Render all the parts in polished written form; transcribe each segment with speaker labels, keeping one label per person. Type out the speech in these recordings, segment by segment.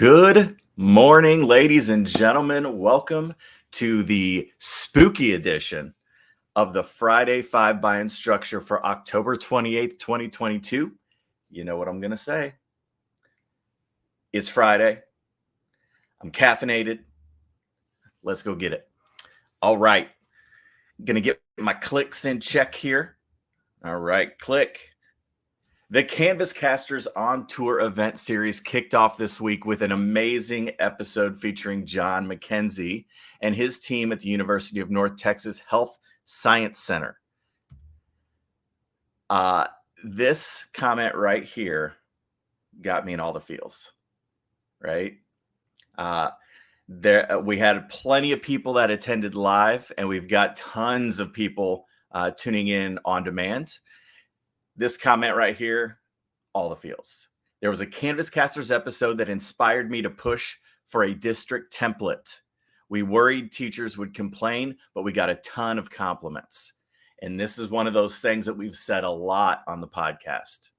Speaker 1: Good morning, ladies and gentlemen. Welcome to the spooky edition of the Friday 5 by Instructure for October 28th, 2022. You know what I'm going to say. It's Friday. I'm caffeinated. Let's go get it. All right. Going to get my clicks in check here. All right, click. The Canvascasters On Tour event series kicked off this week with an amazing episode featuring John McKenzie and his team at the University of North Texas Health Science Center. This comment right here got me in all the feels, right? We had plenty of people that attended live, and we've got tons of people tuning in on demand. This comment right here, all the feels. There was a Canvascasters episode that inspired me to push for a district template. We worried teachers would complain, but we got a ton of compliments. And this is one of those things that we've said a lot on the podcast.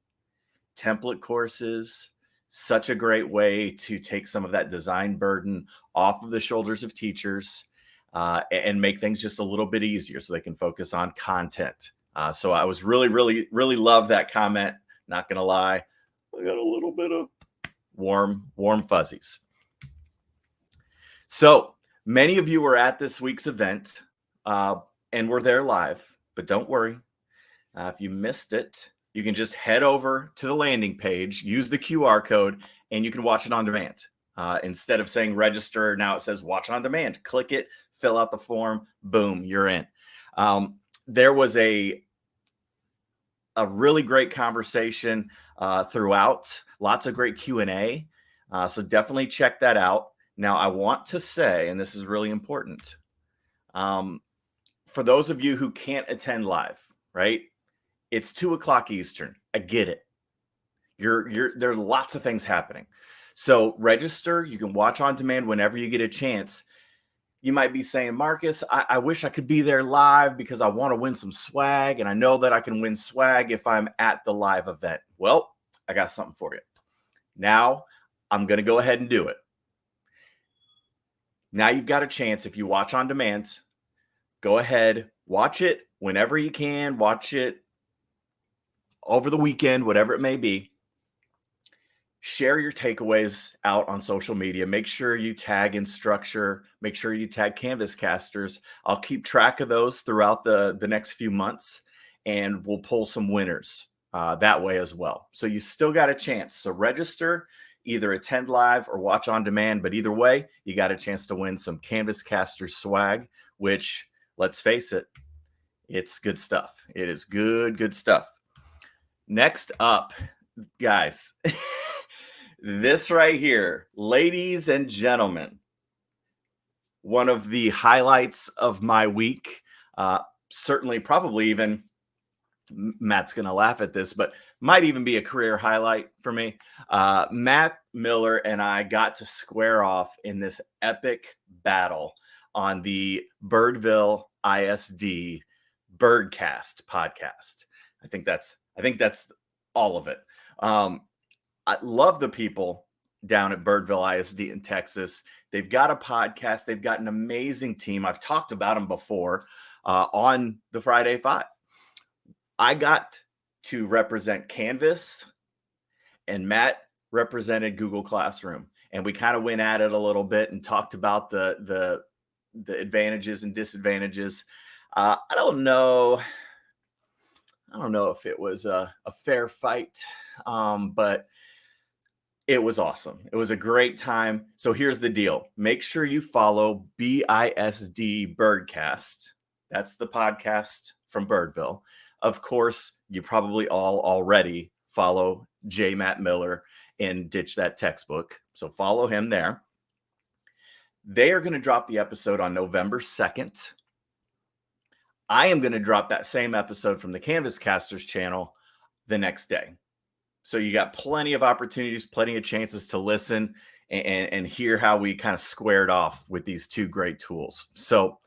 Speaker 1: Template courses, such a great way to take some of that design burden off of the shoulders of teachers and make things just a little bit easier so they can focus on content. So I was really love that comment. Not going to lie. I got a little bit of warm fuzzies. So many of you were at this week's event and were there live, but don't worry. If you missed it, you can just head over to the landing page, use the QR code, and you can watch it on demand. Instead of saying register, now it says watch on demand. Click it, fill out the form, boom, you're in. There was a really great conversation throughout, lots of great Q&A. So definitely check that out. Now, I want to say, and this is really important, for those of you who can't attend live, right? It's 2:00 Eastern. I get it. There are lots of things happening. So register. You can watch on demand whenever you get a chance. You might be saying, Marcus, I wish I could be there live because I want to win some swag. And I know that I can win swag if I'm at the live event. Well, I got something for you. Now I'm going to go ahead and do it. Now you've got a chance. If you watch on demand, go ahead, watch it whenever you can. Watch it over the weekend, whatever it may be. Share your takeaways out on social media. Make sure you tag Instructure. Make sure you tag Canvascasters. I'll keep track of those throughout the next few months, and we'll pull some winners that way as well. So you still got a chance. So register, either attend live or watch on demand. But either way, you got a chance to win some Canvascasters swag, which, let's face it, it's good stuff. It is good stuff. Next up, guys. This right here, ladies and gentlemen, one of the highlights of my week, certainly probably even, Matt's going to laugh at this, but might even be a career highlight for me. Matt Miller and I got to square off in this epic battle on the Birdville ISD Birdcast podcast. I think that's all of it. I love the people down at Birdville ISD in Texas. They've got a podcast. They've got an amazing team. I've talked about them before on the Friday 5. I got to represent Canvas, and Matt represented Google Classroom. And we kind of went at it a little bit and talked about the advantages and disadvantages. I don't know if it was a fair fight, but it was awesome. It was a great time. So here's the deal. Make sure you follow BISD Birdcast. That's the podcast from Birdville. Of course, you probably all already follow J. Matt Miller and Ditch That Textbook. So follow him there. They are going to drop the episode on November 2nd. I am going to drop that same episode from the Canvascasters channel the next day. So you got plenty of opportunities, plenty of chances to listen and hear how we kind of squared off with these two great tools. So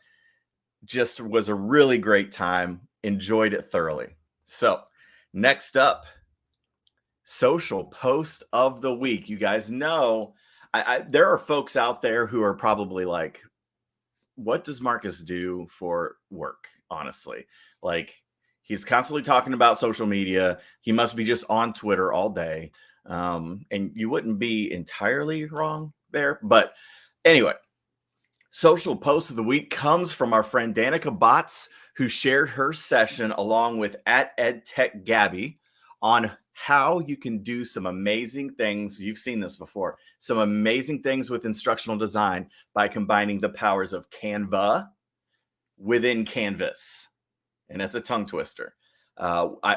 Speaker 1: just was a really great time. Enjoyed it thoroughly. So next up, social post of the week. You guys know There are folks out there who are probably like, what does Marcus do for work? Honestly, like he's constantly talking about social media. He must be just on Twitter all day. And you wouldn't be entirely wrong there. But anyway, social post of the week comes from our friend Danica Botts, who shared her session along with at EdTech Gabby on how you can do some amazing things. You've seen this before, some amazing things with instructional design by combining the powers of Canva within Canvas. And it's a tongue twister.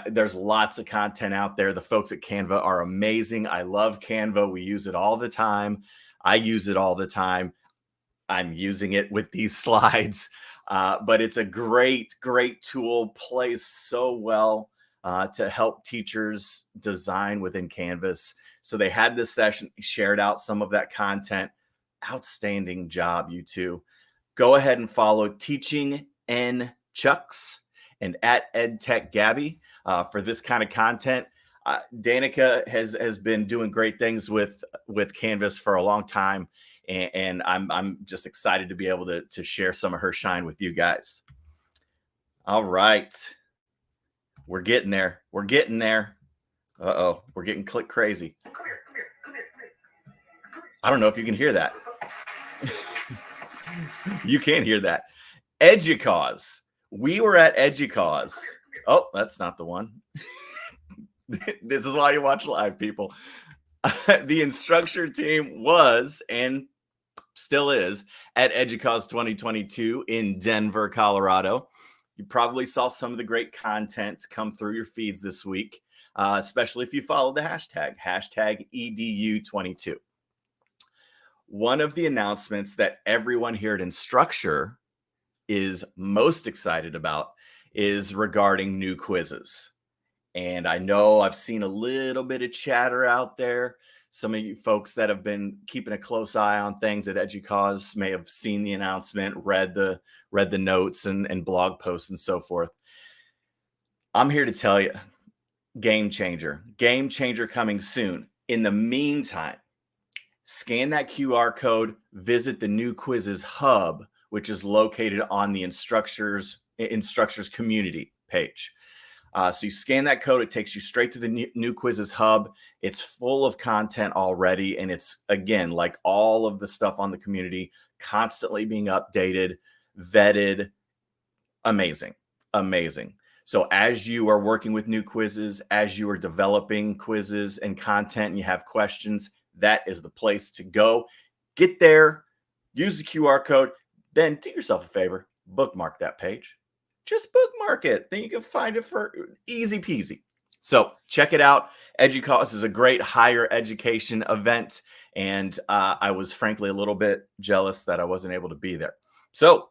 Speaker 1: There's lots of content out there. The folks at Canva are amazing. I love Canva. We use it all the time. I use it all the time. I'm using it with these slides, but it's a great, great tool, plays so well to help teachers design within Canvas. So they had this session, shared out some of that content. Outstanding job, you two. Go ahead and follow Teaching N Chucks and at EdTech Gabby for this kind of content. Danica has been doing great things with Canvas for a long time. And I'm just excited to be able to share some of her shine with you guys. All right. We're getting there. We're getting there. Uh-oh. We're getting click crazy. Come here. I don't know if you can hear that. You can hear that. Educause. We were at Educause. Oh, that's not the one. This is why you watch live, people. The Instructure team was and still is at Educause 2022 in Denver, Colorado. You probably saw some of the great content come through your feeds this week, especially if you followed the hashtag EDU22. One of the announcements that everyone here at Instructure is most excited about is regarding new quizzes. And I know I've seen a little bit of chatter out there. Some of you folks that have been keeping a close eye on things at Educause may have seen the announcement, read the notes and blog posts and so forth. I'm here to tell you, game changer coming soon. In the meantime, scan that QR code, visit the new quizzes hub, which is located on the Instructure's community page. So you scan that code, it takes you straight to the new quizzes hub. It's full of content already. And it's, again, like all of the stuff on the community, constantly being updated, vetted. Amazing. So as you are working with new quizzes, as you are developing quizzes and content and you have questions, that is the place to go. Get there, use the QR code, then do yourself a favor, bookmark that page. Just bookmark it. Then you can find it for easy peasy. So check it out. Educause is a great higher education event. And I was frankly a little bit jealous that I wasn't able to be there. So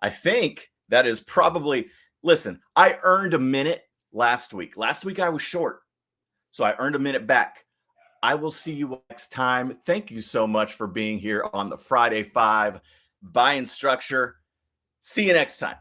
Speaker 1: I think that is probably, listen, I earned a minute last week. Last week I was short. So I earned a minute back. I will see you next time. Thank you so much for being here on the Friday 5 by Instructure. See you next time.